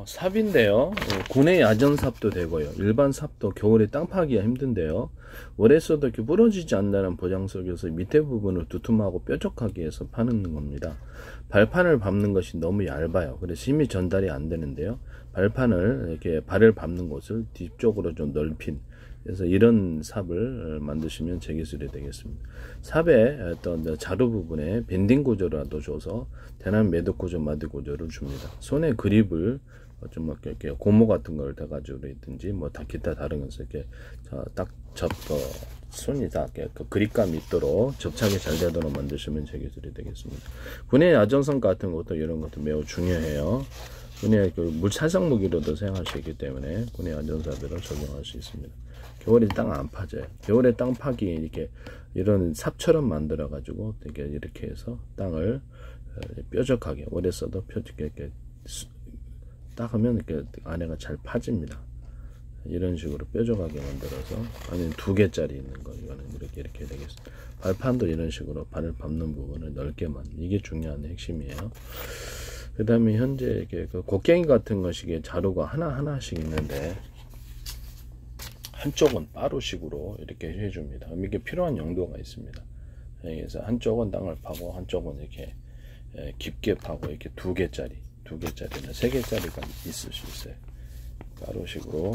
삽인데요. 군의 야전삽도 되고요. 일반 삽도 겨울에 땅 파기가 힘든데요. 오래 써도 이렇게 부러지지 않는다는 보장 속에서 밑에 부분을 두툼하고 뾰족하게 해서 파는 겁니다. 발판을 밟는 것이 너무 얇아요. 그래서 힘이 전달이 안 되는데요. 발판을 이렇게 발을 밟는 곳을 뒤쪽으로 좀 넓힌, 그래서 이런 삽을 만드시면 제 기술이 되겠습니다. 삽의 어떤 자루 부분에 밴딩 구조라도 줘서 대남 매듭 구조, 마디 구조를 줍니다. 손에 그립을 좀 이렇게 고무 같은 걸 대가지고 있든지 뭐 다 기타 다른 것을 이렇게 딱 손이 다 그 그립감이 있도록 접착이 잘 되도록 만드시면 제 기술이 되겠습니다. 군의 야전선 같은 것도 이런 것도 매우 중요해요. 군의 그 물살상 무기로도 사용할 수 있기 때문에 군의 야전삽으로 적용할 수 있습니다. 겨울에 땅 안 파져요. 겨울에 땅 파기 이렇게 이런 삽처럼 만들어 가지고 이렇게 해서 땅을 뾰족하게 오래 써도 뾰족하게 이렇게 딱 하면 이렇게 안에가 잘 파집니다. 이런 식으로 뾰족하게 만들어서 아니면 2개짜리 있는 거 이거는 이렇게 되겠습니다. 발판도 이런 식으로 발을 밟는 부분을 넓게 만든, 이게 중요한 핵심이에요. 그 다음에 현재 이렇게 그 곡괭이 같은 것이 자루가 하나씩 있는데 한쪽은 빠루식으로 이렇게 해줍니다. 이게 필요한 용도가 있습니다. 그래서 한쪽은 땅을 파고 한쪽은 이렇게 깊게 파고 이렇게 2개짜리나 3개짜리가 있을 수 있어요. 빠루식으로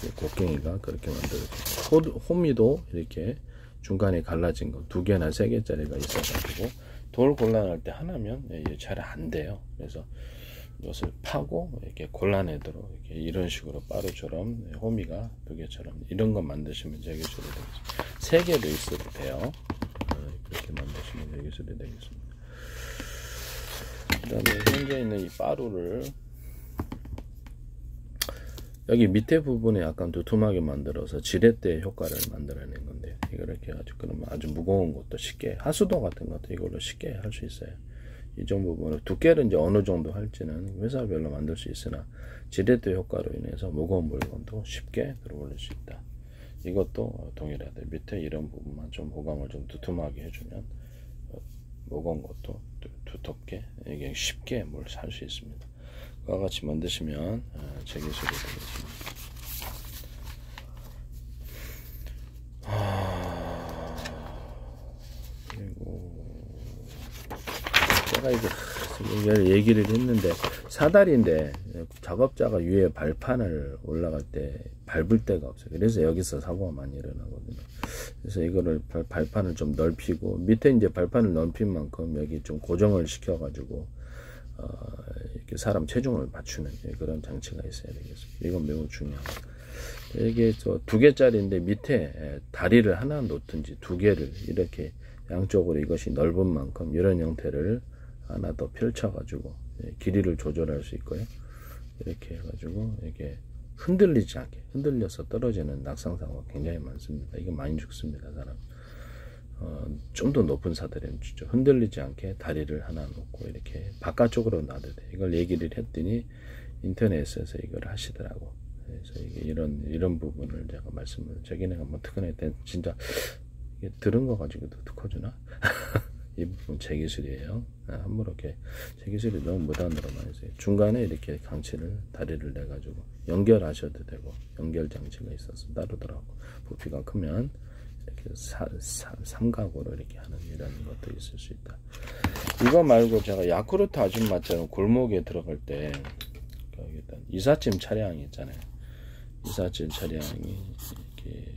이렇게 곡괭이가 그렇게 만들어집니다. 호미도 이렇게 중간에 갈라진 거 2개나 3개짜리가 있어가지고 돌 곤란할 때 하나면 잘 안 돼요. 그래서 이것을 파고 이렇게 골라내도록 이렇게 이런 식으로 빠루처럼 호미가 2개처럼 이런 거 만드시면 제 기술이 되겠습니다. 3개도 있어도 돼요. 그렇게 만드시면 제 기술이 되겠습니다. 그 다음에 현재 있는 이 빠루를 여기 밑에 부분에 약간 두툼하게 만들어서 지렛대 효과를 만들어낸 건데, 이걸 이렇게 해가지고 그러면 아주 무거운 것도 쉽게, 하수도 같은 것도 이걸로 쉽게 할 수 있어요. 이 정도 부분을 두께를 이제 어느 정도 할지는 회사별로 만들 수 있으나 지렛대 효과로 인해서 무거운 물건도 쉽게 들어 올릴 수 있다. 이것도 동일하다. 밑에 이런 부분만 좀 보강을 좀 두툼하게 해주면 무거운 것도 두텁게 이게 쉽게 뭘 살 수 있습니다. 그와 같이 만드시면 제 기술이 되겠습니다. 그리고 제가 이거 얘기를 했는데 사다리인데 작업자가 위에 발판을 올라갈 때 밟을 데가 없어요. 그래서 여기서 사고가 많이 일어나거든요. 그래서 이거를 발판을 좀 넓히고 밑에 이제 발판을 넓힌 만큼 여기 좀 고정을 시켜 가지고 이렇게 사람 체중을 맞추는 그런 장치가 있어야 되겠습니다. 이건 매우 중요합니다. 이게 2개짜리인데 밑에 다리를 하나 놓든지 2개를 이렇게 양쪽으로 이것이 넓은 만큼 이런 형태를 하나 더 펼쳐 가지고 길이를 조절할 수 있고요. 이렇게 해가지고 이렇게 흔들리지 않게, 흔들려서 떨어지는 낙상 사고가 굉장히 많습니다. 이거 많이 죽습니다, 사람. 좀 더 높은 사다리는 주죠. 흔들리지 않게 다리를 하나 놓고 이렇게 바깥쪽으로 놔도 돼. 이걸 얘기를 했더니 인터넷에서 이걸 하시더라고. 그래서 이게 이런 부분을 제가 말씀을, 저기네가 뭐 특허낼 때 진짜 이게 들은 거 가지고도 특허주나? 이 부분 제 기술이에요. 함부로 이렇게 제 기술이 너무 무단으로 많이 써요. 중간에 이렇게 강치를 다리를 내 가지고 연결하셔도 되고, 연결 장치가 있어서 따르더라고. 부피가 크면 이렇게 삼각으로 이렇게 하는 이런 것도 있을 수 있다. 이거 말고 제가 야쿠르트 아줌마처럼 골목에 들어갈 때 일단 이삿짐 차량이 있잖아요. 이삿짐 차량이 이렇게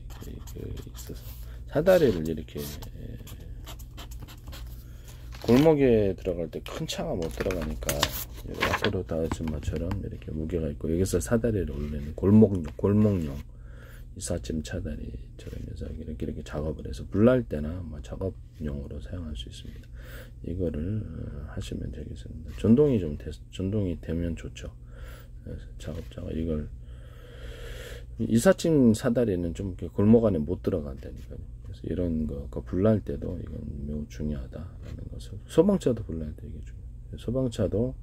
있어서 사다리를 이렇게 골목에 들어갈 때 큰 차가 못 들어가니까 야쿠르트 아줌마처럼 이렇게 무게가 있고 여기서 사다리를 올리는 골목용 이삿짐 차다리처럼 해서 이렇게 작업을 해서 불날 때나 뭐 작업용으로 사용할 수 있습니다. 이거를 하시면 되겠습니다. 전동이 되면 좋죠. 그래서 작업자가 이걸 이삿짐 사다리는 좀 이렇게 골목 안에 못 들어간다니까요. 그래서 이런 거 불날 때도 이건 매우 중요하다라는 것을, 소방차도 불날 때 이게 중요해요. 소방차도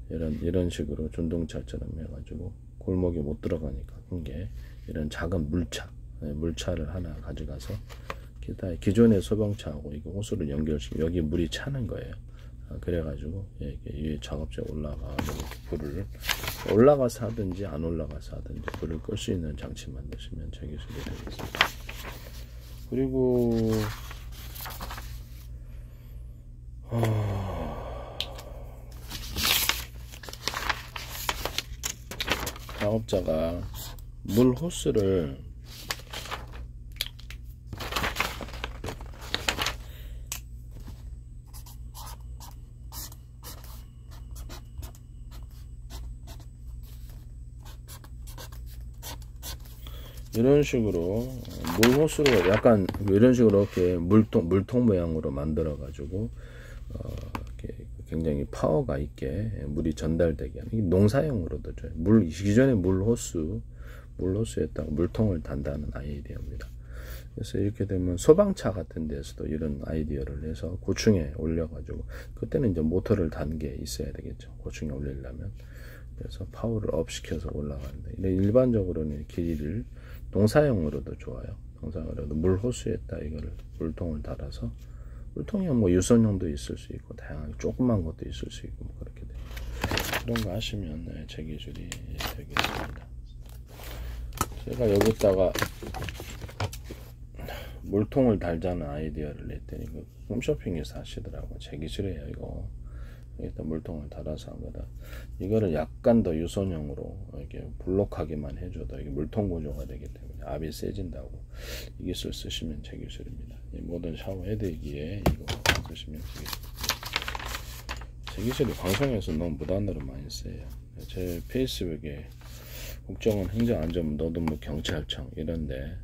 이런 식으로 전동차처럼 해가지고 골목에 못 들어가니까 게 이런 작은 물차를 하나 가져가서 기존의 소방차하고 이거 호스를 연결시키면 여기 물이 차는 거예요. 그래가지고 이렇게 위에 작업자에 올라가고 불을 올라가서 하든지 안 올라가서 하든지 불을 끌 수 있는 장치 만드시면 제 기술이 되겠습니다. 그리고 작업자가 물 호스를 이런 식으로 물 호스로 약간 이런 식으로 이렇게 물통 모양으로 만들어 가지고 이렇게 굉장히 파워가 있게 물이 전달되게 하는 농사용으로도 좋아요. 기존에 물 호스에다가 물통을 단다는 아이디어입니다. 그래서 이렇게 되면 소방차 같은 데서도 이런 아이디어를 해서 고층에 올려 가지고 그때는 이제 모터를 단 게 있어야 되겠죠. 고층에 올리려면. 그래서 파워를 업 시켜서 올라가는데 일반적으로는 길이를 농사용으로도 좋아요. 농사용으로도 물 호스에다 이거를 물통을 달아서 물통이 뭐 유선용도 있을 수 있고 다양하게 조그만 것도 있을 수 있고 뭐 그렇게 돼요. 그런 거 하시면 제 기술이 되겠습니다. 제가 여기다가 물통을 달자는 아이디어를 냈더니 그 홈쇼핑에서 하시더라고요. 제 기술이에요 이거. 여기다 물통을 달아서 한 거다. 이거를 약간 더 유선형으로 이렇게 블록하게만 해줘도 이게 물통 구조가 되기 때문에 압이 세진다고 이 기술 쓰시면 제 기술입니다. 이 모든 샤워 헤드기에 이거 쓰시면 제 기술. 제 기술이 방송에서 너무 무단으로 많이 쓰여요. 제 페이스북에 국정원 행정안전부 노동부 경찰청 이런데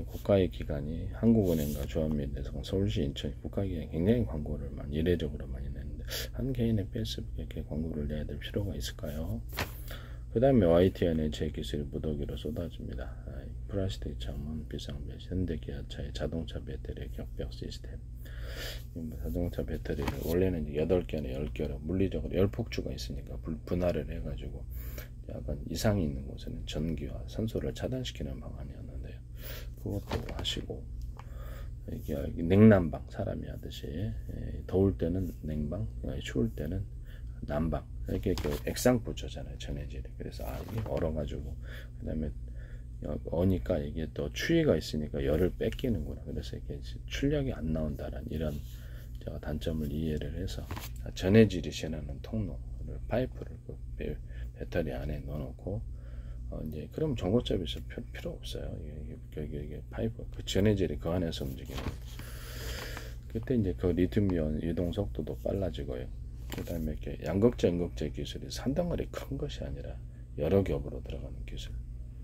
국가의 기관이 한국은행과 조합민대성 서울시 인천 국가기관이 굉장히 광고를 많이 이례적으로 많이 내는데 한 개인의 페이스북에 이렇게 광고를 내야 될 필요가 있을까요? 그 다음에 YTN의 제 기술이 무더기로 쏟아집니다. 플라스틱 창문, 비상벨, 현대기아차의 자동차 배터리 격벽 시스템. 자동차 배터리를 원래는 8개나 10개로 물리적으로 열폭주가 있으니까 분할을 해가지고 약간 이상이 있는 곳에는 전기와 산소를 차단시키는 방안이었는데요. 그것도 하시고 이게 냉난방 사람이 하듯이 더울 때는 냉방, 추울 때는 난방 이렇게 액상 붙여잖아요 전해질이. 그래서 이게 얼어가지고 그 다음에 어니까 이게 또 추위가 있으니까 열을 뺏기는구나. 그래서 이게 출력이 안 나온다는 이런 제가 단점을 이해를 해서 전해질이 지나는 통로를 파이프를 배터리 안에 넣어놓고 이제 그럼 전고점이 있을 필요 없어요. 이게 파이프 그 전해질이 그 안에서 움직이는. 그때 이제 그 리튬이온 이동 속도도 빨라지고요. 그 다음에 이렇게 양극재, 음극재 기술이 산덩어리 큰 것이 아니라 여러 겹으로 들어가는 기술.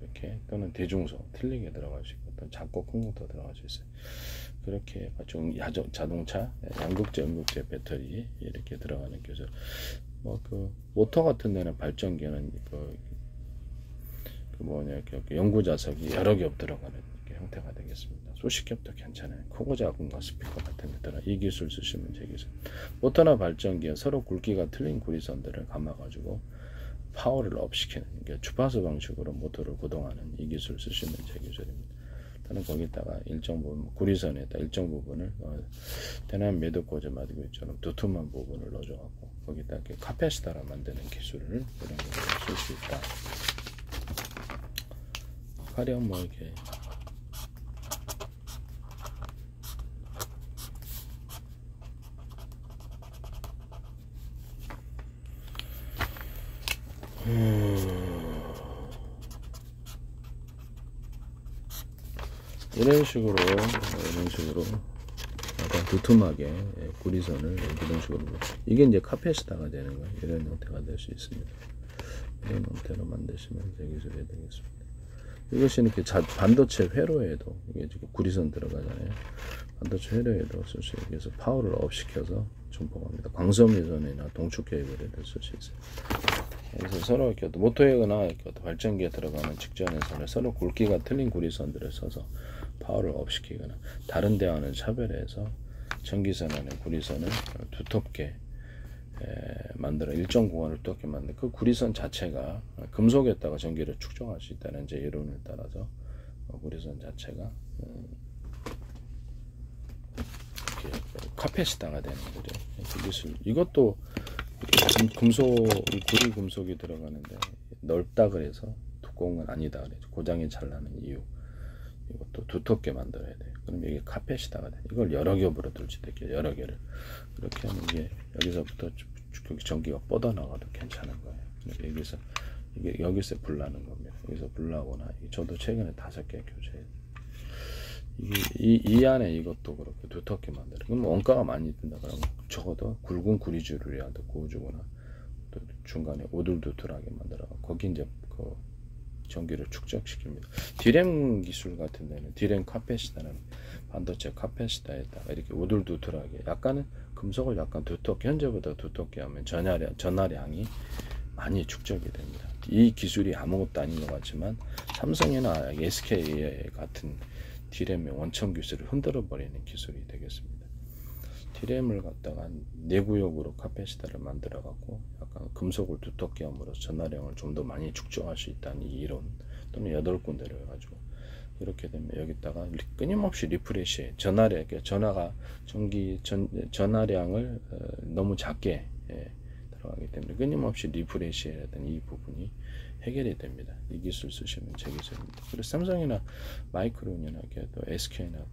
이렇게 또는 대중소 틀리게 들어갈 수 있고 또 작고 큰 것도 들어갈 수 있어요. 그렇게 자동차 양극재, 음극재 배터리 이렇게 들어가는 기술. 뭐 그 모터 같은 데는 발전기는 연구 자석이 여러 겹 들어가는 형태가 되겠습니다. 수십 겹도 괜찮아요. 크고 작은 거 스피커 같은 데 들어 이 기술 쓰시면 제 기술. 모터나 발전기에 서로 굵기가 틀린 구리선들을 감아가지고 파워를 업시키는 주파수 방식으로 모터를 구동하는 이 기술 쓰시면 제 기술입니다. 저는 거기다가 일정 부분 구리선에다 일정 부분을 대남 매듭꽂이 마디구이처럼 두툼한 부분을 넣어줘갖고 거기다 이렇게 카페시타라 만드는 기술을 이런 걸 쓸 수 있다. 가령 뭐 이렇게 이런 식으로 약간 두툼하게 구리선을 이런 식으로 이게 이제 카페시타가 되는 거예요. 이런 형태가 될 수 있습니다. 이런 형태로 만드시면 제 기술이 되겠습니다. 이것이 이렇게 반도체 회로에도 이게 지금 구리선 들어가잖아요. 반도체 회로에도 쓸 수 있게 해서 파워를 업시켜서 전폭합니다. 광섬유선이나 동축 케이블에도 쓸 수 있어요. 그래서 서로 이렇게 모터에거나 발전기에 들어가는 직전에서는 서로 굵기가 틀린 구리선들을 써서 파워를 업시키거나 다른 데와는 차별해서 전기선 안에 구리선을 두텁게 만들어 일정 구간을 두껍게 만든 그 구리선 자체가 금속에다가 전기를 축적할 수 있다는 이제 이론을 따라서 구리선 자체가 이렇게 카페시다가 되는 거죠. 그 기술. 이것도 금속, 구리 금속이 들어가는데 넓다 그래서 두꺼운 건 아니다 그래서 고장이 잘 나는 이유. 이것도 두텁게 만들어야 돼요. 그럼 이게 카펫이다가 돼. 이걸 여러 겹으로 둘 수도 있게 여러 개를 이렇게 하면 이게 여기서부터 전기가 뻗어나가도 괜찮은 거예요. 여기서 이게 여기서 불 나는 겁니다. 여기서 불 나거나 저도 최근에 5개 교체해요. 이 안에 이것도 그렇게 두텁게 만들어. 그럼 원가가 많이 든다 그러면 적어도 굵은 구리줄이라도 구워주거나 또 중간에 오돌두툴하게 만들어. 거기 이제 그 전기를 축적시킵니다. 디램 기술 같은 데는 디램 카패시타는 반도체 카패시타에다가 이렇게 오돌두툴하게 약간은 금속을 약간 두텁게 현재보다 두텁게 하면 전하량이 많이 축적이 됩니다. 이 기술이 아무것도 아닌 것 같지만 삼성이나 SK 같은 디램의 원천 기술을 흔들어 버리는 기술이 되겠습니다. 디램을 갖다가 내구역으로 카패시타를 만들어 갖고 약간 금속을 두텁게 함으로써 전하량을 좀 더 많이 축적할 수 있다는 이 이론 또는 8군데를 해가지고 이렇게 되면 여기다가 끊임없이 리프레시 전하가 전하량을 너무 작게 들어가기 때문에 끊임없이 리프레시해야 되는 이 부분이 해결이 됩니다. 이 기술 쓰시면 제 기술입니다. 그래서 삼성이나 마이크론이나 또 SK나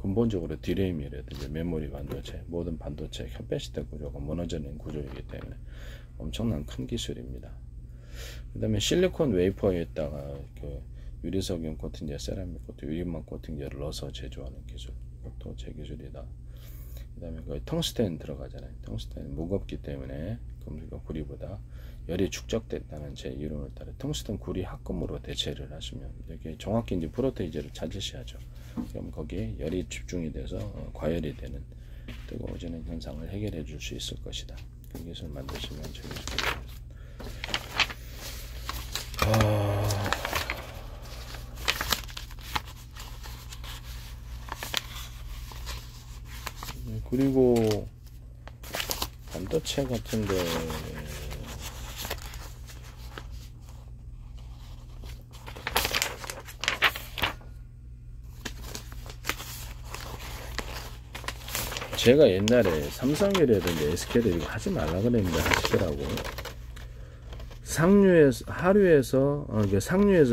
근본적으로 디램이라든지 메모리 반도체, 모든 반도체 카패시터 구조가 무너지는 구조이기 때문에 엄청난 큰 기술입니다. 그 다음에 실리콘 웨이퍼에다가 그 유리석용 코팅제, 세라믹 코팅, 유리막 코팅제를 넣어서 제조하는 기술, 그것도 제 기술이다. 그 다음에 그 텅스텐 들어가잖아요. 텅스텐 무겁기 때문에 구리보다 열이 축적됐다는 제 이론을 따라 텅스텐 구리 합금으로 대체를 하시면 이렇게 정확히 이제 프로테이즈를 찾으셔야죠. 그럼 거기에 열이 집중이 돼서 과열이 되는 뜨거워지는 현상을 해결해 줄 수 있을 것이다. 그 기술 만드시면 제 기술입니다. 그리고 반도체 같은데 제가 옛날에 삼성이라든지 SK를 이거 하지 말라 그랬는데 하시더라고. 상류에서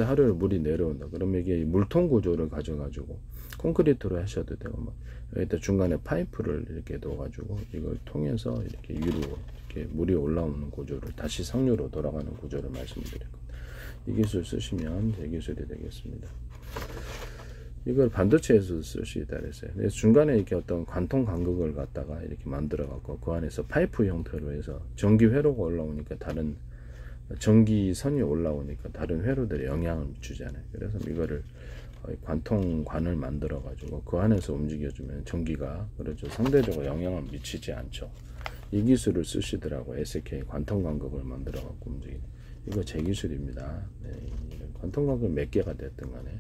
하류를 물이 내려온다. 그러면 이게 물통 구조를 가져가지고 콘크리트로 하셔도 되고, 막 여기다 중간에 파이프를 이렇게 넣어가지고 이걸 통해서 이렇게 위로 이렇게 물이 올라오는 구조를 다시 상류로 돌아가는 구조를 말씀드렸고, 이 기술 쓰시면 제 기술이 되겠습니다. 이걸 반도체에서 쓸 수 있다 그랬어요. 그래서 중간에 이렇게 어떤 관통 간극을 갖다가 이렇게 만들어 갖고 그 안에서 파이프 형태로 해서 전기 회로가 올라오니까 다른 전기선이 올라오니까 다른 회로들에 영향을 미치잖아요. 그래서 이거를 관통관을 만들어 가지고 그 안에서 움직여주면 전기가 그렇죠 상대적으로 영향을 미치지 않죠. 이 기술을 쓰시더라고. SK 관통 간극을 만들어 갖고 움직이는, 이거 제 기술입니다. 네, 관통 간극 몇 개가 됐든 간에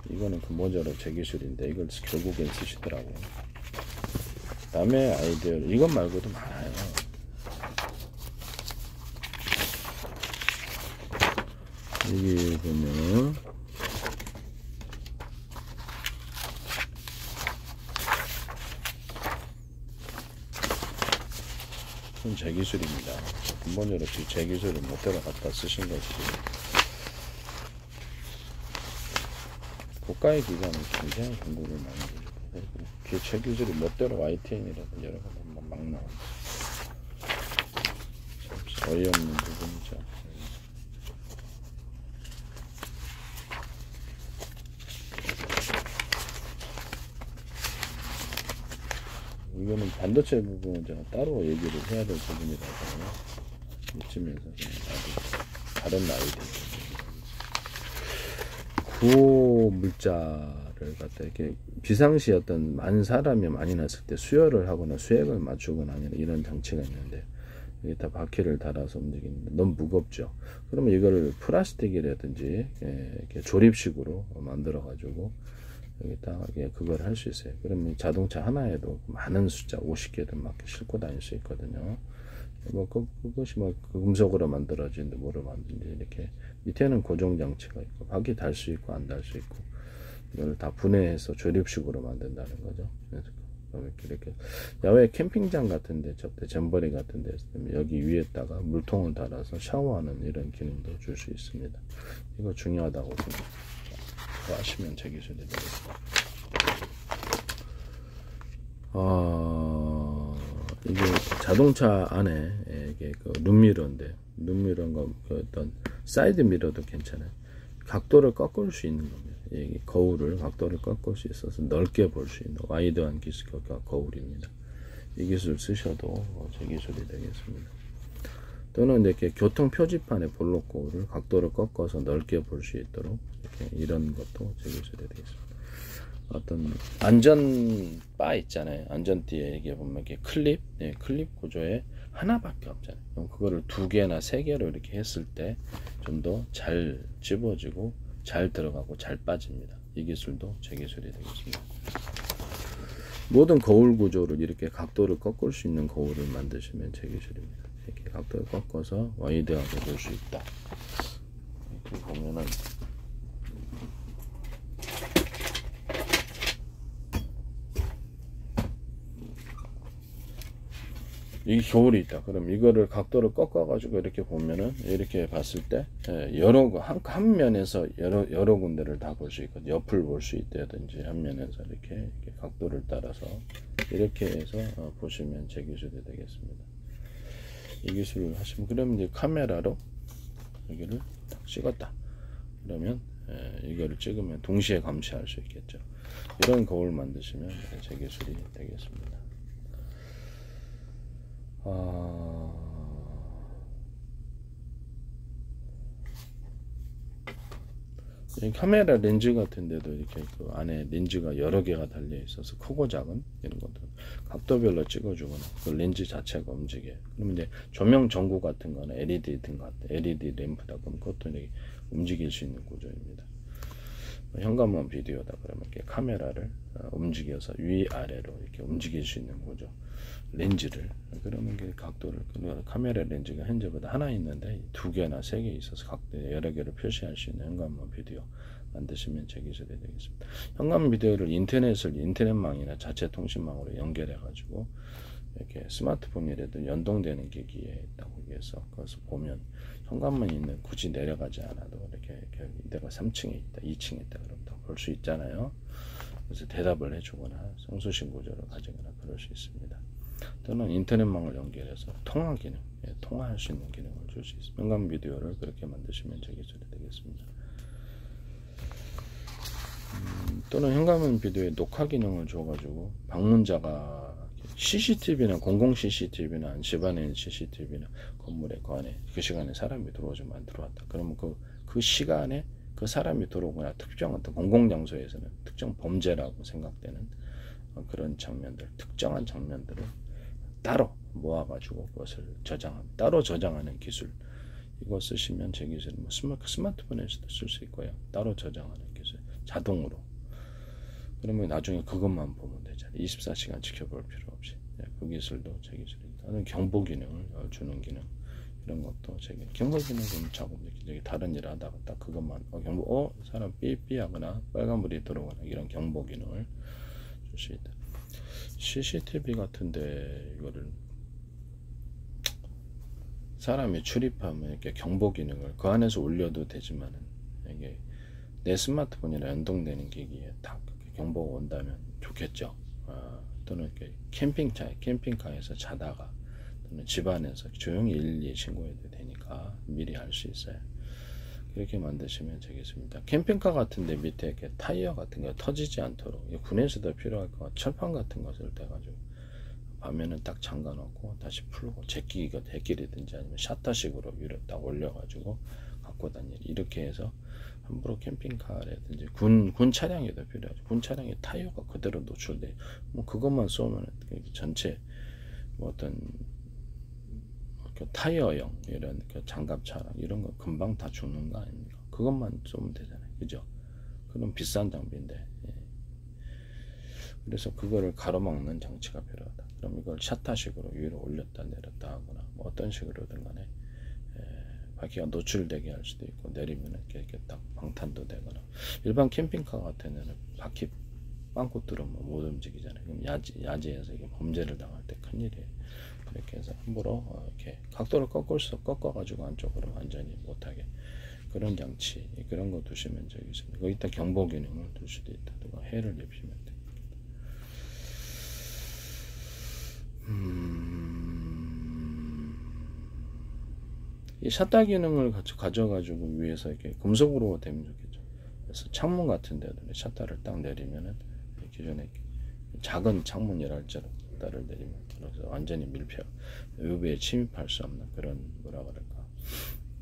이거는 근본적으로 제 기술인데 이걸 결국엔 쓰시더라고요. 남의 아이디어 이것 말고도 많아요. 여기 보면 이건 제 기술입니다. 근본적으로 제 기술을 못대로 갖다 쓰신 거지. 고가의 기관은 굉장히 공부를 많이 해요. 제 기술이 멋대로 YTN이라든지 여러 가지 막 나옵니다. 어이없는 부분이죠. 이거는 반도체 부분은 제가 따로 얘기를 해야 될 부분이라서 이쯤에서 다른 아이디어 구호 물자를 갖다 이렇게 비상시 어떤 많은 사람이 많이 났을 때 수혈을 하거나 수액을 맞추거나 아니라 이런 장치가 있는데 여기다 바퀴를 달아서 움직이는데 너무 무겁죠. 그러면 이거를 플라스틱이라든지 이렇게 조립식으로 만들어 가지고 여기다 그걸 할 수 있어요. 그러면 자동차 하나에도 많은 숫자 50개든 막 싣고 다닐 수 있거든요. 뭐 그것이 뭐 금속으로 만들어진 뭐로 만든지 이렇게 밑에는 고정 장치가 있고 바퀴 달 수 있고 안 달 수 있고 이걸 다 분해해서 조립식으로 만든다는 거죠. 그래서 이렇게 야외 캠핑장 같은데 접대 jamboree 같은데 여기 위에다가 물통을 달아서 샤워하는 이런 기능도 줄 수 있습니다. 이거 중요하다고 하시면 제 기술이 되겠습니다. 이게 자동차 안에 이게 그 룸미러인데, 룸미러가 그 어떤 사이드 미러도 괜찮아요. 각도를 꺾을 수 있는 겁니다. 이 거울을 각도를 꺾을 수 있어서 넓게 볼 수 있는 와이드한 기술가 거울입니다. 이 기술 쓰셔도 제 기술이 되겠습니다. 또는 이렇게 교통 표지판의 볼록 거울을 각도를 꺾어서 넓게 볼 수 있도록 이렇게 이런 것도 제 기술이 되겠습니다. 어떤 안전 바 있잖아요. 안전띠에 이게 보면 이렇게 클립, 클립 구조에 하나밖에 없잖아요. 그럼 그거를 2개나 3개로 이렇게 했을 때 좀 더 잘 집어지고 잘 들어가고 잘 빠집니다. 이 기술도 제 기술이 되겠습니다. 모든 거울 구조를 이렇게 각도를 꺾을 수 있는 거울을 만드시면 제 기술입니다. 이렇게 각도를 꺾어서 와이드하게 볼 수 있다. 이렇게 보면은 이 거울이 있다. 그럼 이거를 각도를 꺾어 가지고 이렇게 보면은 이렇게 봤을 때 여러 한 면에서 여러 군데를 다 볼 수 있고 옆을 볼 수 있다든지 한 면에서 이렇게 각도를 따라서 이렇게 해서 보시면 제 기술이 되겠습니다. 이 기술을 하시면 그러면 이제 카메라로 여기를 딱 찍었다. 그러면 이거를 찍으면 동시에 감시할 수 있겠죠. 이런 거울 만드시면 제 기술이 되겠습니다. 카메라 렌즈 같은 데도 이렇게 그 안에 렌즈가 여러 개가 달려 있어서 크고 작은 이런 것들 각도별로 찍어주거나 그 렌즈 자체가 움직여요. 그러면 이제 조명 전구 같은 거는 LED 등 같은 LED 램프다 그러면 그것도 이렇게 움직일 수 있는 구조입니다. 현관문 비디오다 그러면 이렇게 카메라를 움직여서 위아래로 이렇게 움직일 수 있는 구조. 렌즈를 그러면 그 각도를 카메라 렌즈가 현재보다 하나 있는데 2개나 3개 있어서 각도 여러 개를 표시할 수 있는 현관문 비디오 만드시면 제 기술이 되겠습니다. 현관문 비디오를 인터넷망이나 자체 통신망으로 연결해 가지고 이렇게 스마트폰이라도 연동되는 기기에 있다고 해서 그래서 보면 현관문이 있는 굳이 내려가지 않아도 이렇게 내가 3층에 있다, 2층에 있다 그러면 볼 수 있잖아요. 그래서 대답을 해주거나 송수신 구조를 가지거나 그럴 수 있습니다. 또는 인터넷망을 연결해서 통화 기능, 통화할 수 있는 기능을 줄 수 있습니다. 현관 비디오를 그렇게 만드시면 제 기술이 되겠습니다. 또는 현관문 비디오에 녹화 기능을 줘가지고 방문자가 CCTV나 공공 CCTV나 집안에 있는 CCTV나 건물에 그 안에 그 시간에 사람이 들어오지만 안 들어왔다. 그러면 그 시간에 그 사람이 들어오거나 특정 어떤 공공장소에서는 특정 범죄라고 생각되는 그런 장면들, 특정한 장면들을 따로 모아가지고 그것을 따로 저장하는 기술. 이거 쓰시면 제 기술, 스마트폰에서도 쓸 수 있고요. 따로 저장하는 기술, 자동으로. 그러면 나중에 그것만 보면 되잖아요. 24시간 지켜볼 필요 없이. 그 기술도 제 기술입니다. 경보 기능을 주는 기능. 이런 것도 제게 경보 기능은 자꾸 다른 일 하다가 딱 그것만 사람 삐삐하거나 빨간불이 들어오거나 이런 경보 기능을 줄 수 있다. CCTV 같은데 이거를 사람이 출입하면 이렇게 경보 기능을 그 안에서 올려도 되지만은 이게 내 스마트폰이랑 연동되는 기기에 딱 경보가 온다면 좋겠죠. 또는 이렇게 캠핑카에서 자다가 또는 집안에서 조용히 112에 신고해도 되니까 미리 알 수 있어요. 그렇게 만드시면 되겠습니다. 캠핑카 같은데 밑에 이렇게 타이어 같은 거 터지지 않도록 군에서도 필요할 것 같아요. 철판 같은 것을 떼가지고 밤에는 딱 잠가 놓고 다시 풀고 제끼리든지 아니면 샤터식으로 위로 딱 올려가지고 갖고 다니는 이렇게 해서 함부로 캠핑카라든지 군 차량에도 필요하죠. 군 차량에 타이어가 그대로 노출돼 뭐 그것만 쏘면 전체 뭐 어떤 타이어형 이런 장갑차랑 이런 거 금방 다 죽는 거 아닙니까? 그것만 쏘면 되잖아요. 그죠? 그럼 비싼 장비인데 그래서 그거를 가로막는 장치가 필요하다. 그럼 이걸 샤타식으로 위로 올렸다 내렸다 하거나 뭐 어떤 식으로든 간에 바퀴가 노출되게 할 수도 있고 내리면 이렇게 딱 방탄도 되거나 일반 캠핑카 같은 데는 바퀴 빵꾸 뚫으면 못 움직이잖아요. 그럼 야지에서 이게 범죄를 당할 때 큰일이에요. 이렇게 해서 함부로 이렇게 각도를 꺾어가지고 안쪽으로 완전히 못하게 그런 장치 그런 거 두시면 저기 있습니다. 거기다 경보 기능을 둘 수도 있다. 누가 해를 입히면 돼. 이 샷다 기능을 가져가지고 위에서 이렇게 금속으로 되면 좋겠죠. 그래서 창문 같은 데도 샷다를 딱 내리면은 기존에 작은 창문이랄지라도 샷다를 내리면 그래서 완전히 밀폐 외부에 침입할 수 없는 그런 뭐라 그럴까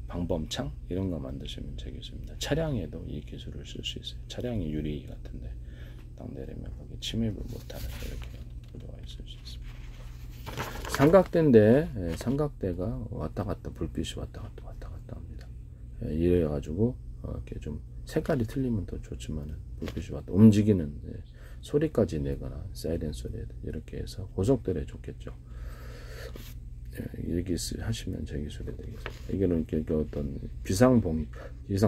방범창 이런 거 만드시면 되겠습니다. 차량에도 이 기술을 쓸 수 있어요. 차량이 유리 같은데 딱 내리면 거기 침입을 못하는 이렇게 구조가 있을 수 있습니다. 삼각대인데 삼각대가 왔다 갔다 불빛이 왔다 갔다 합니다. 이래 가지고 이렇게 좀 색깔이 틀리면 더 좋지만은 불빛이 왔다 움직이는 소리까지 내거나 사이렌 소리 이렇게 해서 고속도로에 좋겠죠. 이렇게 하시면 제 기술이 되겠습니다. 이거는 이렇게 어떤 비상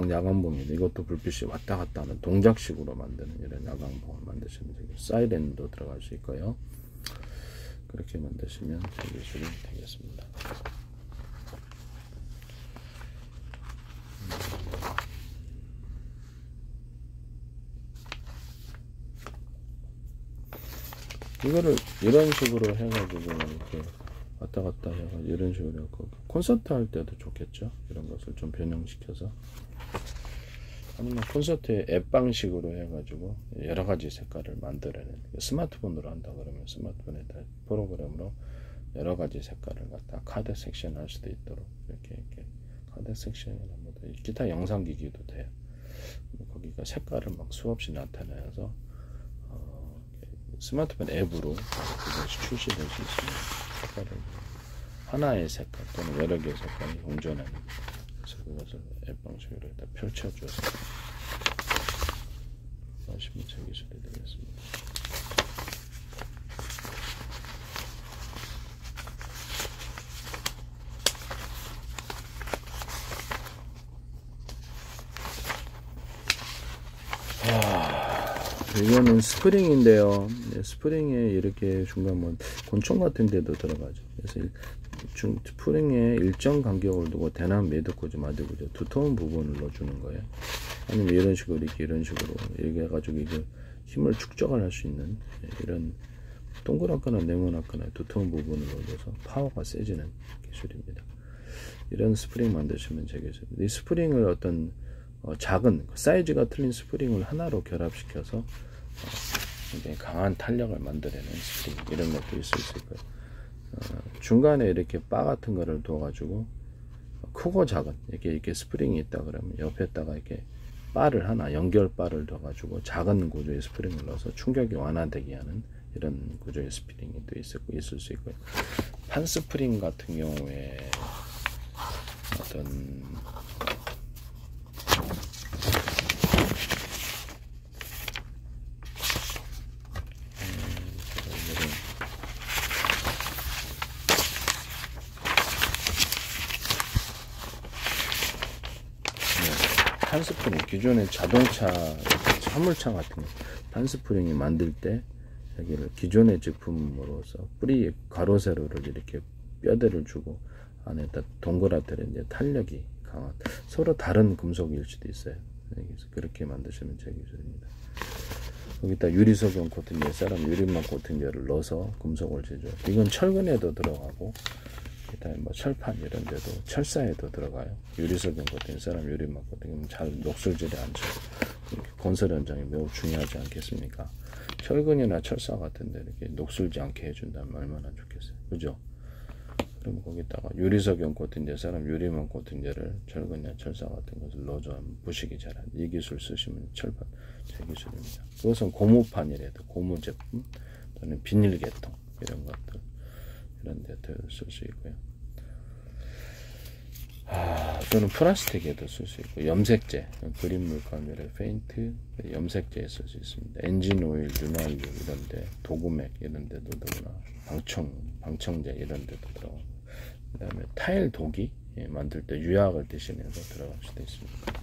야광봉이 이것도 불빛이 왔다 갔다 하는 동작식으로 만드는 이런 야광봉을 만드시면 되겠습니다. 사이렌도 들어갈 수 있고요. 그렇게 만드시면 제 기술이 되겠습니다. 이거를 이런 식으로 해가지고 이렇게 왔다 갔다 해가지고 이런 식으로 해갖고 콘서트 할 때도 좋겠죠. 이런 것을 좀 변형시켜서 아니면 콘서트의 앱 방식으로 해가지고 여러 가지 색깔을 만들어내는 스마트폰으로 한다 그러면 스마트폰에다 프로그램으로 여러 가지 색깔을 갖다 카드 섹션 할 수도 있도록 이렇게 카드 섹션이나 뭐 기타 영상 기기도 돼요. 거기가 색깔을 막 수없이 나타내서 스마트폰 앱으로 그것이 출시될 수 있습니다. 색깔을 하나의 색깔 또는 여러 개의 색깔이 공존하는 그래서 그것을 앱 방식으로 다 펼쳐줘서 하시면 제 기술이 되겠습니다. 이거는 스프링인데요. 스프링에 이렇게 중간 뭐 곤충 같은 데도 들어가죠. 그래서 스프링에 일정 간격을 두고 대나무 매듭꽂이 만들고 두터운 부분을 넣어주는 거예요. 아니면 이런 식으로 이런 식으로 이렇게 해가지고 이거 힘을 축적을 할 수 있는 이런 동그랗거나 네모나거나 두터운 부분을 넣어서 파워가 세지는 기술입니다. 이런 스프링 만드시면 되겠습니다. 이 스프링을 어떤 작은 사이즈가 틀린 스프링을 하나로 결합시켜서 굉장히 강한 탄력을 만들어내는 스프링 이런 것도 있을 수 있고요. 중간에 이렇게 바 같은 거를 둬가지고 크고 작은 이렇게 스프링이 있다 그러면 옆에다가 이렇게 바를 하나 연결 바를 둬가지고 작은 구조의 스프링을 넣어서 충격이 완화되게 하는 이런 구조의 스프링이 또 있을 수 있고요. 판 스프링 같은 경우에 어떤 판스프링 기존의 자동차 화물차 같은 판스프링이 만들 때 여기를 기존의 제품으로서 뿌리 가로 세로를 이렇게 뼈대를 주고 안에다 동그랗게 이제 탄력이 강한 서로 다른 금속일 수도 있어요. 그래서 그렇게 만드시면 제 기술입니다. 여기다 유리석용 코팅제 사람 유리막 코팅제를 넣어서 금속을 제조. 이건 철근에도 들어가고 그다음에 뭐 철판 이런 데도 철사에도 들어가요. 유리석용 코팅 사람 유리막 코팅은 잘 녹슬지를 않죠. 건설 현장이 매우 중요하지 않겠습니까? 철근이나 철사 같은 데 이렇게 녹슬지 않게 해준다면 얼마나 좋겠어요. 그죠? 그럼 거기다가 유리석용 코팅제 사람 유리막 코팅제를 철근이나 철사 같은 것을 넣어줘 부식이 잘한 이 기술 쓰시면 철판 제 기술입니다. 그것은 고무판이라도 고무 제품 또는 비닐 계통 이런 것들 이런 데 쓸 수 있고요. 또는 플라스틱에도 쓸 수 있고 염색제 그린 물감이라 페인트 염색제에 쓸 수 있습니다. 엔진 오일, 윤활유 이런데 도구맥 이런데도 들어가 방청제 이런데도 들어가고 그 다음에 타일 도기 만들 때 유약을 대신해서 들어갈 수도 있습니다.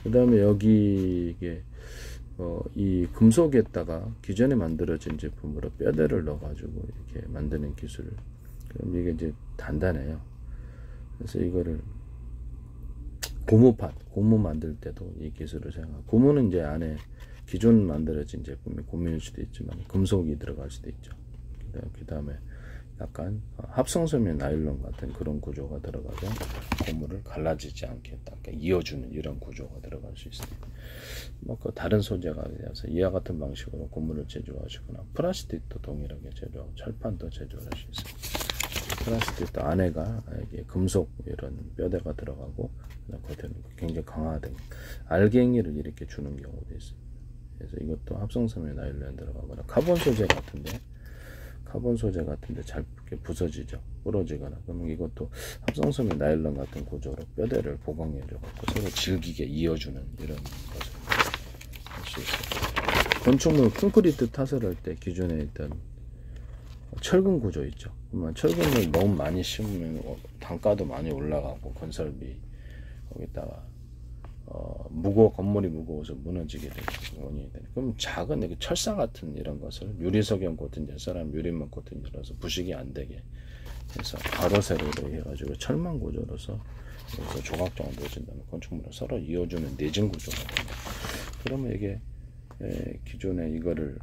그 다음에 여기 이게 이 금속에다가 기존에 만들어진 제품으로 뼈대를 넣어가지고 이렇게 만드는 기술. 그럼 이게 이제 단단해요. 그래서 이거를 고무 만들 때도 이 기술을 사용하고, 고무는 이제 안에 기존 만들어진 제품이 고무일 수도 있지만 금속이 들어갈 수도 있죠. 그 다음에 약간 합성섬유 나일론 같은 그런 구조가 들어가서 고무를 갈라지지 않게 딱 이어주는 이런 구조가 들어갈 수 있습니다. 뭐 그 다른 소재가 되어서 이와 같은 방식으로 고무를 제조하시거나, 플라스틱도 동일하게 제조하고 철판도 제조할 수 있습니다. 플라스틱도 안에가 이게 금속 이런 뼈대가 들어가고, 겉에는 굉장히 강화된 알갱이를 이렇게 주는 경우도 있습니다. 그래서 이것도 합성섬유 나일론 들어가거나, 카본 소재 같은데 잘 부서지죠. 부러지거나, 그러면 이것도 합성섬유 나일론 같은 구조로 뼈대를 보강해줘 갖고 서로 질기게 이어주는 이런 것을 할 수 있어요. 건축물 콘크리트 타설할 때 기존에 있던 철근 구조 있죠. 그러면 철근을 너무 많이 심으면 단가도 많이 올라가고 건설비, 거기다가 건물이 무거워서 무너지게 되는 원인이 되는. 그럼 작은 그 철사 같은 이런 것을 유리석연 코팅, 사람 유리만 코팅이라서 부식이 안 되게 해서 가로 세로로 해가지고 철망 구조로서 여기서 조각장을 넣어준다면 건축물을 서로 이어주는 내진 구조가 됩니다. 그러면 이게 기존에 이거를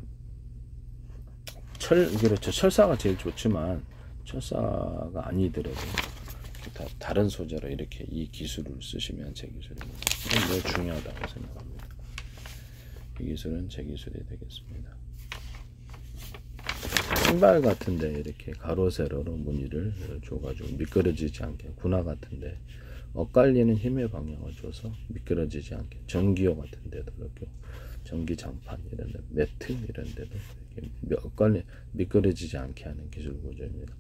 그렇죠. 철사가 제일 좋지만 철사가 아니더라도 다른 소재로 이렇게 이 기술을 쓰시면 제 기술입니다. 이건 매우 중요하다고 생각합니다. 이 기술은 제 기술이 되겠습니다. 신발 같은데 이렇게 가로 세로로 무늬를 줘가지고 미끄러지지 않게, 군화 같은데 엇갈리는 힘의 방향을 줘서 미끄러지지 않게, 전기요 같은데도 이렇게 전기 장판 이런 데, 매트 이런 데도 이렇게 미끄러지지 않게 하는 기술 구조입니다.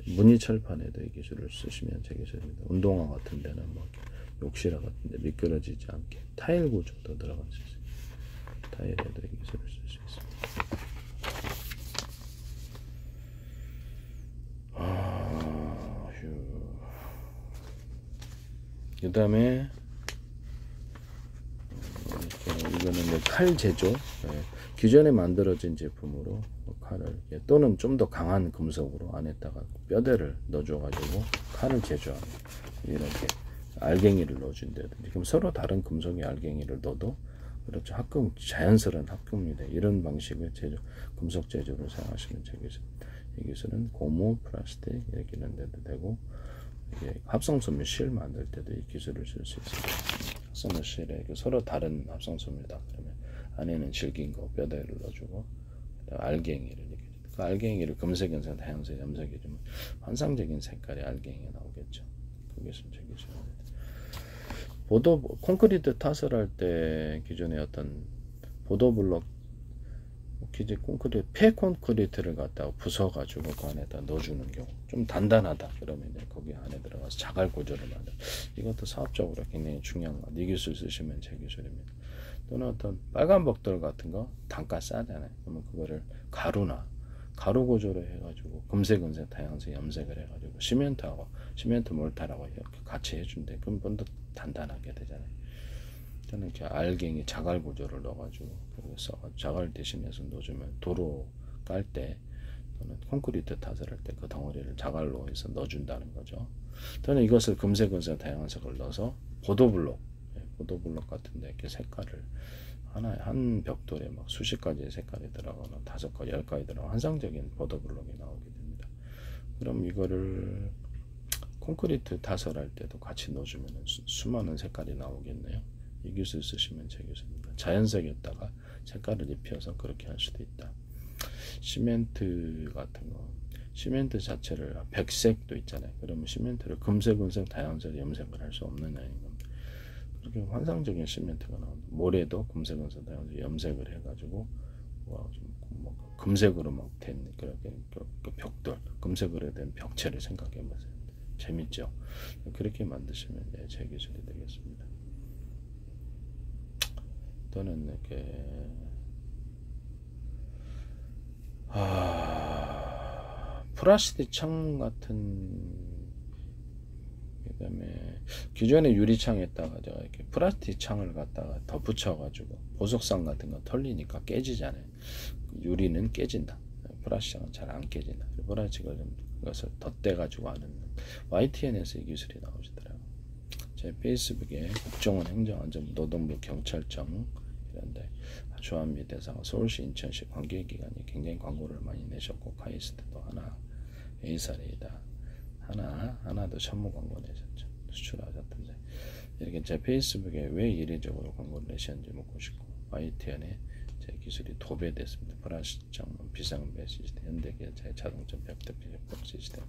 무늬 철판에도 이 기술을 쓰시면 제 기술입니다. 운동화 같은 데는 뭐 욕실화 같은 데 미끄러지지 않게 타일 구조도 들어갈 수 있습니다. 타일에도 이 기술을 쓸 수 있습니다. 그 다음에 이거는 칼 제조, 기존에 만들어진 제품으로 칼을, 또는 좀 더 강한 금속으로 안에다가 뼈대를 넣어줘가지고 칼을 제조하는, 이렇게 알갱이를 넣어준다든지, 그럼 서로 다른 금속의 알갱이를 넣어도, 그렇죠, 자연스러운 합금입니다. 이런 방식의 금속 제조를 사용하시면 되겠습니다. 이 기술은 고무, 플라스틱 이렇게 이런 데도 되고, 합성섬유 실 만들 때도 이 기술을 쓸 수 있습니다. 합성섬유 실에 서로 다른 합성섬유다 그러면 안에는 질긴 거 뼈대를 넣어주고, 알갱이를 이렇게, 그 알갱이를 금색, 연색, 다양색 염색해주면 환상적인 색깔의 알갱이가 나오겠죠. 그게 제 기술입니다. 콘크리트 타설할 때 기존에 어떤 보도블록 기재 콘크리트, 폐콘크리트를 갖다가 부숴가지고 그 안에다 넣어주는 경우, 좀 단단하다 그러면 이제 거기 안에 들어가서 자갈 구조를 만들. 이것도 사업적으로 굉장히 중요한 거. 이 기술 쓰시면 제 기술입니다. 또는 어떤 빨간 벽돌 같은 거 단가 싸잖아요. 그러면 그거를 가루 구조로 해가지고 금색, 은색, 다양색 염색을 해가지고 시멘트 몰타라고 이렇게 같이 해준대. 그럼 좀 더 단단하게 되잖아요. 저는 이렇게 알갱이 자갈 구조를 넣어가지고, 그래서 자갈 대신해서 넣어주면 도로 깔 때 또는 콘크리트 타설할 때 그 덩어리를 자갈로 해서 넣어준다는 거죠. 저는 이것을 금색, 은색, 다양한 색을 넣어서 보도블록 같은데 이렇게 색깔을 한 벽돌에 막 수십 가지의 색깔이 들어가거나 5가지, 10가지 들어가 환상적인 보도블록이 나오게 됩니다. 그럼 이거를 콘크리트 타설할 때도 같이 넣어주면 수많은 색깔이 나오겠네요. 이 기술 쓰시면 제 기술입니다. 자연색에다가 색깔을 입혀서 그렇게 할 수도 있다. 시멘트 같은 거, 시멘트 자체를 백색도 있잖아요. 그러면 시멘트를 금색, 은색, 다양색 염색을 할 수 없느냐 이겁니다. 그렇게 환상적인 시멘트가 나온다. 모래도 금색, 은색, 다양색 염색을 해가지고 금색으로 막 된 그렇게 벽돌, 금색으로 된 벽체를 생각해보세요. 재밌죠? 그렇게 만드시면 제 기술이 되겠습니다. 또는 이렇게 플라스틱 창 같은 그다음에 기존의 유리창에다가 제가 이렇게 플라스틱 창을 갖다가 덧붙여가지고 보석상 같은 거 털리니까 깨지잖아요. 유리는 깨진다. 플라스틱은 잘 안 깨진다. 플라스틱을 좀 그것을 덧대가지고 하는 YTN에서 이 기술이 나오시더라고요. 제 페이스북에 국정원 행정안전부 노동부 경찰청 이런데 주한미 대상 서울시 인천시 관계기관이 굉장히 광고를 많이 내셨고 카이스트도 하나 A사례이다 하나도 전무 광고 내셨죠. 수출하셨던데 이렇게 제 페이스북에 왜 이례적으로 광고를 내셨는지 묻고 싶고 YTN에 제 기술이 도배됐습니다. 플라스틱 비상배 시스템, 현대기아차의 자동차 벽대 비상 시스템,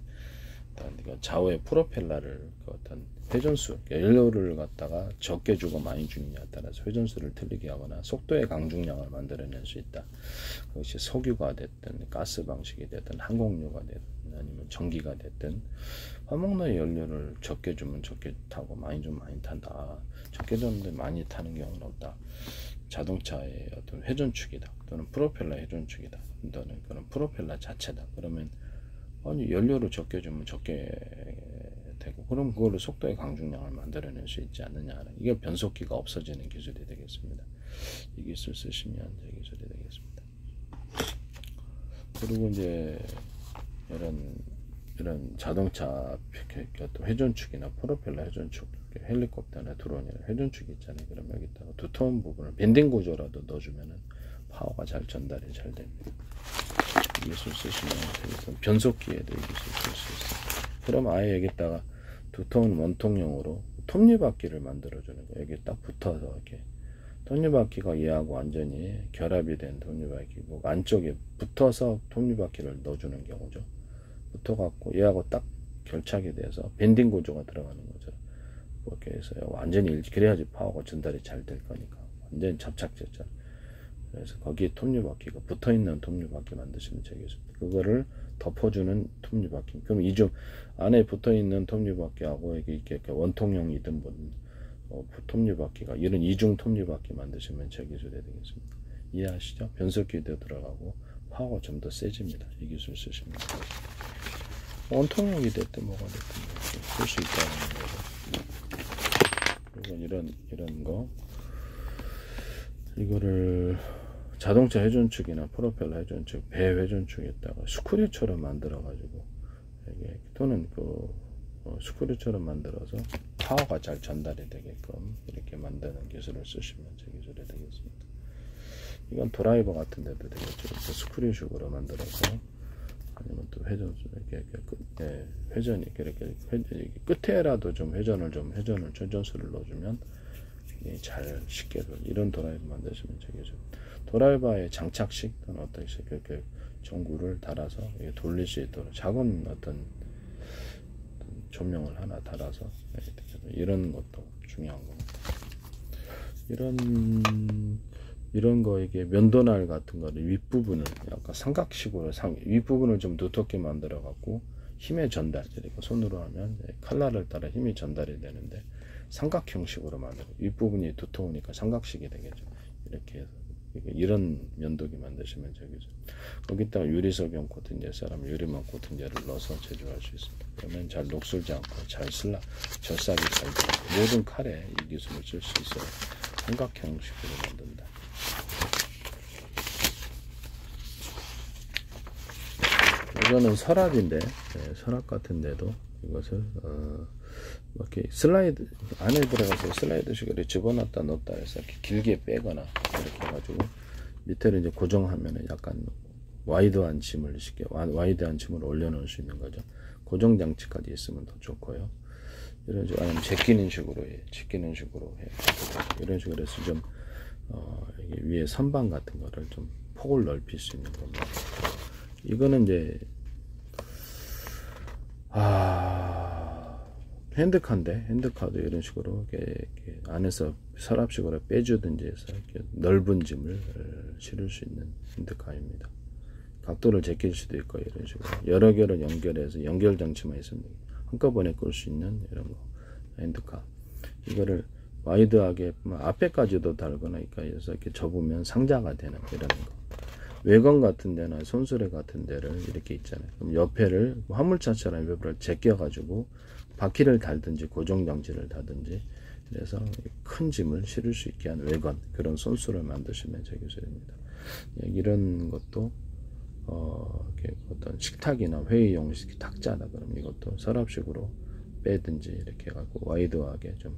좌우의 프로펠러를 그 어떤 회전수, 연료를 갖다가 적게 주고 많이 주느냐에 따라서 회전수를 틀리게 하거나 속도의 강중량을 만들어낼 수 있다. 그것이 석유가 됐든 가스 방식이 됐든 항공유가 됐든 아니면 전기가 됐든 화목로의 연료를 적게 주면 적게 타고 많이 주면 많이 탄다. 적게 줬는데 많이 타는 경우는 없다. 자동차의 어떤 회전축이다 또는 프로펠러 회전축이다 또는 그런 프로펠러 자체다. 그러면 아니 연료를 적게 주면 적게 되고 그럼 그걸로 속도의 강중량을 만들어낼 수 있지 않느냐. 이게 변속기가 없어지는 기술이 되겠습니다. 이 기술 쓰시면 이 기술이 되겠습니다. 그리고 이제 이런 자동차 어떤 회전축이나 프로펠러 회전축, 헬리콥터나 드론이나 회전축이 있잖아요. 그럼 여기다가 두터운 부분을 밴딩 구조라도 넣어주면은 파워가 잘 전달이 잘 됩니다. 이 기술 쓰시면 되겠습니다. 변속기에도 이 기술 쓸 수 있어요. 그럼 아예 여기다가 두터운 원통형으로 톱니바퀴를 만들어주는 거예요. 여기 딱 붙어서 이렇게 톱니바퀴가 얘하고 완전히 결합이 된 톱니바퀴고 안쪽에 붙어서 톱니바퀴를 넣어주는 경우죠. 붙어갖고 얘하고 딱 결착이 돼서 밴딩 구조가 들어가는 거죠. 그렇게 해서 완전히 그래야지 파워가 전달이 잘 될 거니까 완전히 접착제죠. 그래서 거기에 톱니바퀴가 붙어있는 톱니바퀴 만드시면 되겠습니다. 그거를 덮어주는 톱니바퀴. 그럼 이중 안에 붙어있는 톱니바퀴하고 이렇게 원통형이든 톱니바퀴가 이런 이중 톱니바퀴 만드시면 제 기술이 되겠습니다. 이해하시죠? 변속기도 들어가고 파워가 좀 더 세집니다. 이 기술 쓰시면 원통형이 됐든 뭐가 됐든 쓸 수 있다는 거죠. 그리고 이런 거 이거를 자동차 회전축이나 프로펠러 회전축, 배 회전축에다가 스크류처럼 만들어 가지고 이게 또는 스크류처럼 만들어서 파워가 잘 전달이 되게끔 이렇게 만드는 기술을 쓰시면 제 기술이 되겠습니다. 이건 드라이버 같은 데도 되겠죠. 스크류식으로 만들어서 아니면 또 회전수 회전이 이렇게 끝에라도 좀 회전수를 넣어주면 잘 쉽게 이런 드라이버 만드시면 되겠죠. 드라이버의 장착식 또는 어떤 이렇게 전구를 달아서 돌릴 수 있도록 작은 어떤 조명을 하나 달아서 이런 것도 중요한 겁니다. 이런 거 이게 면도날 같은 거를 윗부분을 약간 삼각식으로 윗부분을 좀 두텁게 만들어 갖고 힘의 전달, 그러니까 손으로 하면 칼날을 따라 힘이 전달이 되는데 삼각형식으로 만들어 윗부분이 두터우니까 삼각식이 되겠죠. 이렇게 해서 이런 면도기 만드시면 되겠죠. 거기다가 유리석용 코팅제 사람 유리망 코팅제를 넣어서 제조할 수 있습니다. 그러면 잘 녹슬지 않고 잘 절삭이 잘 되고 모든 칼에 이 기술을 쓸 수 있어요. 삼각형식으로 만든다. 이거는 서랍인데 서랍 같은데도 이것을 이렇게 슬라이드 안에 들어가서 슬라이드식으로 집어넣었다 넣었다 해서 이렇게 길게 빼거나 이렇게 해가지고 밑에를 이제 고정하면은 약간 와이드한 짐을 와이드한 짐을 올려놓을 수 있는 거죠. 고정 장치까지 있으면 더 좋고요. 이런 식으로 아니면 제끼는 식으로 해. 이런 식으로 해서 좀 이게 위에 선반 같은 거를 좀 폭을 넓힐 수 있는 겁니다. 이거는 이제 핸드카도 이런 식으로 이렇게 안에서 서랍식으로 빼주든지 해서 이렇게 넓은 짐을 실을 수 있는 핸드카입니다. 각도를 제낄 수도 있고 이런 식으로 여러 개를 연결해서 연결 장치만 있으면 한꺼번에 끌 수 있는 이런 거 핸드카. 이거를 와이드하게 앞에까지도 달거나 그러니까 이렇게 접으면 상자가 되는 이런 거. 외건 같은 데나 손수레 같은 데를 이렇게 있잖아요. 그럼 옆에를 화물차처럼 옆에를 제껴 가지고 바퀴를 달든지 고정장치를 달든지, 그래서 큰 짐을 실을 수 있게 하는 외건, 그런 손수를 만드시면 제 기술입니다. 이런 것도 이렇게 어떤 식탁이나 회의용 탁자다 그러면 이것도 서랍식으로 빼든지 이렇게 해갖고 와이드하게 좀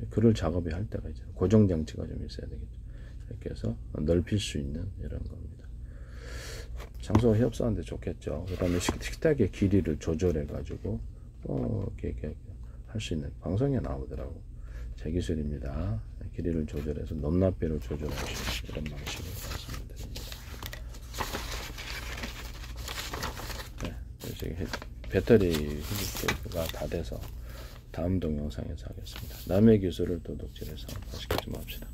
그럴 작업이 할 때가 있죠. 고정장치가 좀 있어야 되겠죠. 이렇게 해서 넓힐 수 있는 이런 겁니다. 장소가 협소한데 좋겠죠. 그 다음에 식탁의 길이를 조절해 가지고 이렇게 할 수 있는, 방송에 나오더라고. 제 기술입니다. 길이를 조절해서 높낮이로 조절할 수 있는 이런 방식을 말씀드립니다. 네, 지금 배터리가 다 돼서 다음 동영상에서 하겠습니다. 남의 기술을 도둑질해서 맛있게 좀 합시다.